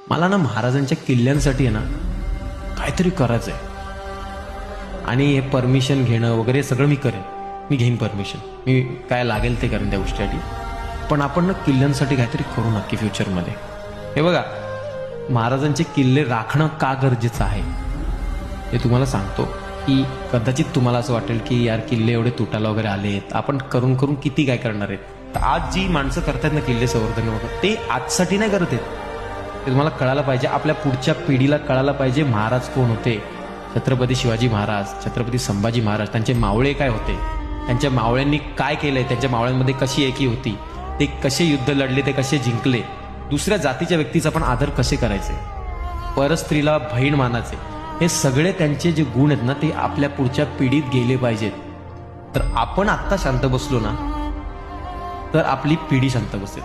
मला ना महाराजांच्या किल्ल्यांसाठी आहे ना काहीतरी करायचं आहे. आणि हे परमिशन घेणं वगैरे सगळं मी करेन, मी घेईन परमिशन, मी काय लागेल ते करेन त्या गोष्टीसाठी. पण आपण ना किल्ल्यांसाठी काहीतरी करू नक्की फ्युचरमध्ये. हे बघा, महाराजांचे किल्ले राखणं का गरजेचं आहे हे तुम्हाला सांगतो. की कदाचित तुम्हाला असं वाटेल की यार किल्ले एवढे तुटायला वगैरे आलेत, आपण करून करून किती काय करणार आहेत. तर आज जी माणसं करतात ना किल्ले संवर्धन वगैरे, ते आजसाठी नाही करत आहेत. ते तुम्हाला कळायला पाहिजे, आपल्या पुढच्या पिढीला कळायला पाहिजे महाराज कोण होते. छत्रपती शिवाजी महाराज, छत्रपती संभाजी महाराज, त्यांचे मावळे काय होते, त्यांच्या मावळ्यांनी काय केलंय, त्यांच्या मावळ्यांमध्ये कशी एकी होती, ते कसे युद्ध लढले, ते कसे जिंकले, दुसऱ्या जातीच्या व्यक्तीचा पण आदर कसे करायचे, परस्त्रीला बहीण मानाचे, हे सगळे त्यांचे जे गुण आहेत ना ते आपल्या पुढच्या पिढीत गेले पाहिजेत. तर आपण आत्ता शांत बसलो ना तर आपली पिढी शांत बसेल.